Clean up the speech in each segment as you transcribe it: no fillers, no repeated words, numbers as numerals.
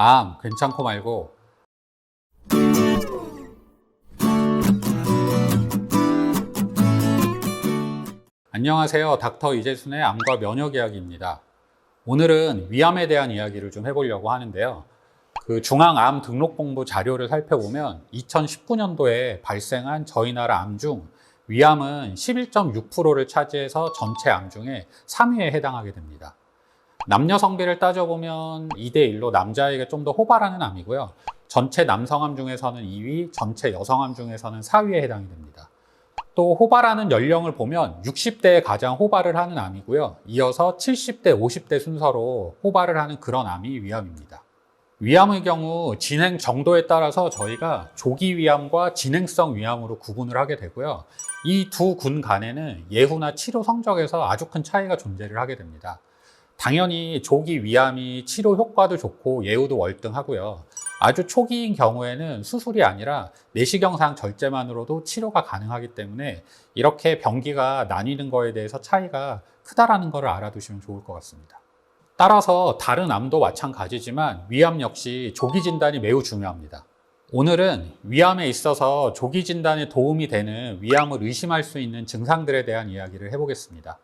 암 괜찮고 말고. 안녕하세요. 닥터 이재순의 암과 면역 이야기입니다. 오늘은 위암에 대한 이야기를 좀 해보려고 하는데요. 그 중앙암 등록본부 자료를 살펴보면 2019년도에 발생한 저희 나라 암 중 위암은 11.6%를 차지해서 전체 암 중에 3위에 해당하게 됩니다. 남녀 성비를 따져보면 2대1로 남자에게 좀 더 호발하는 암이고요. 전체 남성암 중에서는 2위, 전체 여성암 중에서는 4위에 해당이 됩니다. 또 호발하는 연령을 보면 60대에 가장 호발을 하는 암이고요. 이어서 70대, 50대 순서로 호발을 하는 그런 암이 위암입니다. 위암의 경우 진행 정도에 따라서 저희가 조기 위암과 진행성 위암으로 구분을 하게 되고요. 이 두 군 간에는 예후나 치료 성적에서 아주 큰 차이가 존재를 하게 됩니다. 당연히 조기 위암이 치료 효과도 좋고 예후도 월등하고요. 아주 초기인 경우에는 수술이 아니라 내시경상 절제만으로도 치료가 가능하기 때문에 이렇게 병기가 나뉘는 거에 대해서 차이가 크다라는 것을 알아두시면 좋을 것 같습니다. 따라서 다른 암도 마찬가지지만 위암 역시 조기 진단이 매우 중요합니다. 오늘은 위암에 있어서 조기 진단에 도움이 되는 위암을 의심할 수 있는 증상들에 대한 이야기를 해보겠습니다.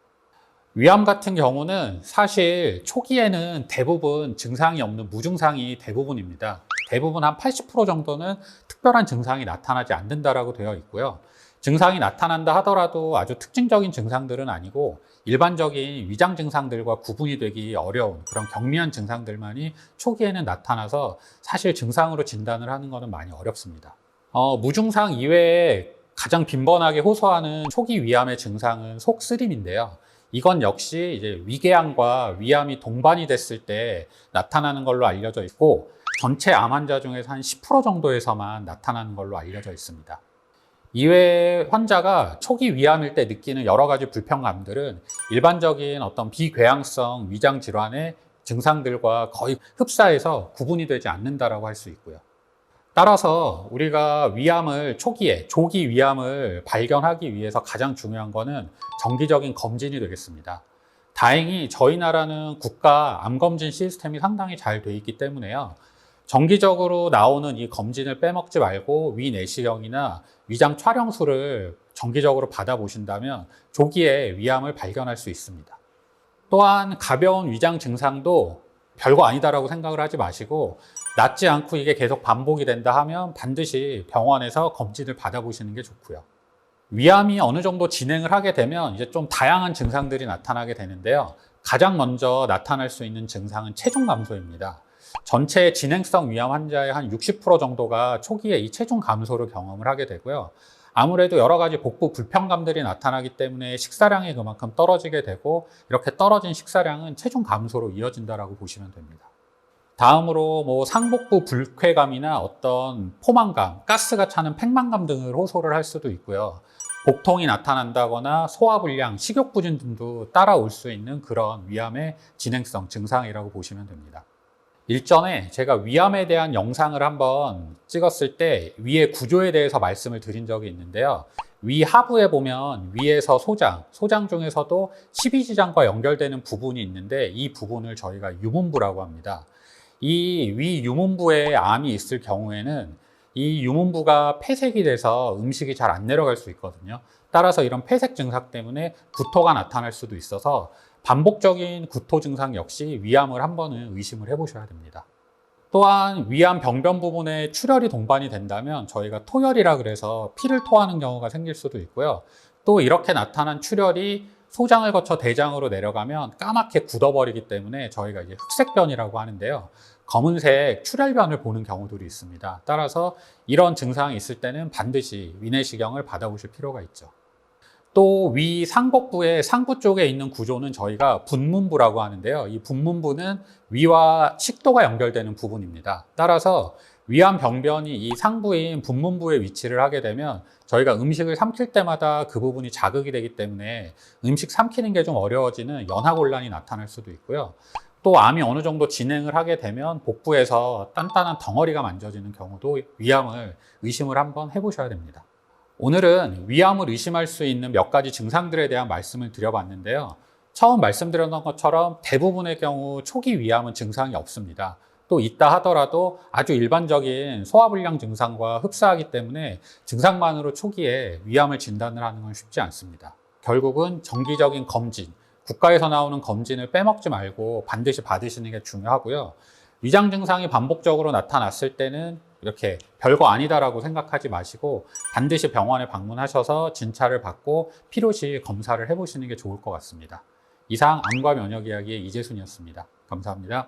위암 같은 경우는 사실 초기에는 대부분 증상이 없는 무증상이 대부분입니다. 대부분 한 80% 정도는 특별한 증상이 나타나지 않는다라고 되어 있고요. 증상이 나타난다 하더라도 아주 특징적인 증상들은 아니고 일반적인 위장 증상들과 구분이 되기 어려운 그런 경미한 증상들만이 초기에는 나타나서 사실 증상으로 진단을 하는 것은 많이 어렵습니다. 무증상 이외에 가장 빈번하게 호소하는 초기 위암의 증상은 속쓰림인데요. 이건 역시 이제 위궤양과 위암이 동반이 됐을 때 나타나는 걸로 알려져 있고 전체 암 환자 중에서 한 10% 정도에서만 나타나는 걸로 알려져 있습니다. 이외에 환자가 초기 위암일 때 느끼는 여러 가지 불편감들은 일반적인 어떤 비궤양성 위장 질환의 증상들과 거의 흡사해서 구분이 되지 않는다라고 할 수 있고요. 따라서 우리가 위암을 초기에 조기 위암을 발견하기 위해서 가장 중요한 거는 정기적인 검진이 되겠습니다. 다행히 저희 나라는 국가 암검진 시스템이 상당히 잘 돼 있기 때문에요. 정기적으로 나오는 이 검진을 빼먹지 말고 위내시경이나 위장 촬영술을 정기적으로 받아보신다면 조기에 위암을 발견할 수 있습니다. 또한 가벼운 위장 증상도 별거 아니다라고 생각을 하지 마시고 낫지 않고 이게 계속 반복이 된다 하면 반드시 병원에서 검진을 받아보시는 게 좋고요. 위암이 어느 정도 진행을 하게 되면 이제 좀 다양한 증상들이 나타나게 되는데요. 가장 먼저 나타날 수 있는 증상은 체중 감소입니다. 전체 진행성 위암 환자의 한 60% 정도가 초기에 이 체중 감소를 경험을 하게 되고요. 아무래도 여러 가지 복부 불편감들이 나타나기 때문에 식사량이 그만큼 떨어지게 되고 이렇게 떨어진 식사량은 체중 감소로 이어진다라고 보시면 됩니다. 다음으로 상복부 불쾌감이나 어떤 포만감, 가스가 차는 팽만감 등을 호소를 할 수도 있고요. 복통이 나타난다거나 소화불량, 식욕부진 등도 따라올 수 있는 그런 위암의 진행성 증상이라고 보시면 됩니다. 일전에 제가 위암에 대한 영상을 한번 찍었을 때 위의 구조에 대해서 말씀을 드린 적이 있는데요. 위 하부에 보면 위에서 소장 중에서도 십이지장과 연결되는 부분이 있는데 이 부분을 저희가 유문부라고 합니다. 이 위 유문부에 암이 있을 경우에는 이 유문부가 폐색이 돼서 음식이 잘 안 내려갈 수 있거든요. 따라서 이런 폐색 증상 때문에 구토가 나타날 수도 있어서 반복적인 구토 증상 역시 위암을 한 번은 의심을 해보셔야 됩니다. 또한 위암 병변 부분에 출혈이 동반이 된다면 저희가 토혈이라 그래서 피를 토하는 경우가 생길 수도 있고요. 또 이렇게 나타난 출혈이 소장을 거쳐 대장으로 내려가면 까맣게 굳어버리기 때문에 저희가 이제 흑색변이라고 하는데요. 검은색 출혈변을 보는 경우들이 있습니다. 따라서 이런 증상이 있을 때는 반드시 위내시경을 받아보실 필요가 있죠. 또 위 상복부의 상부 쪽에 있는 구조는 저희가 분문부라고 하는데요. 이 분문부는 위와 식도가 연결되는 부분입니다. 따라서 위암 병변이 이 상부인 분문부에 위치를 하게 되면 저희가 음식을 삼킬 때마다 그 부분이 자극이 되기 때문에 음식 삼키는 게 좀 어려워지는 연하곤란이 나타날 수도 있고요. 또 암이 어느 정도 진행을 하게 되면 복부에서 단단한 덩어리가 만져지는 경우도 위암을 의심을 한번 해보셔야 됩니다. 오늘은 위암을 의심할 수 있는 몇 가지 증상들에 대한 말씀을 드려봤는데요. 처음 말씀드렸던 것처럼 대부분의 경우 초기 위암은 증상이 없습니다. 또 있다 하더라도 아주 일반적인 소화불량 증상과 흡사하기 때문에 증상만으로 초기에 위암을 진단을 하는 건 쉽지 않습니다. 결국은 정기적인 검진, 국가에서 나오는 검진을 빼먹지 말고 반드시 받으시는 게 중요하고요. 위장 증상이 반복적으로 나타났을 때는 이렇게 별거 아니다라고 생각하지 마시고 반드시 병원에 방문하셔서 진찰을 받고 필요시 검사를 해보시는 게 좋을 것 같습니다. 이상 암과 면역 이야기의 이재순이었습니다. 감사합니다.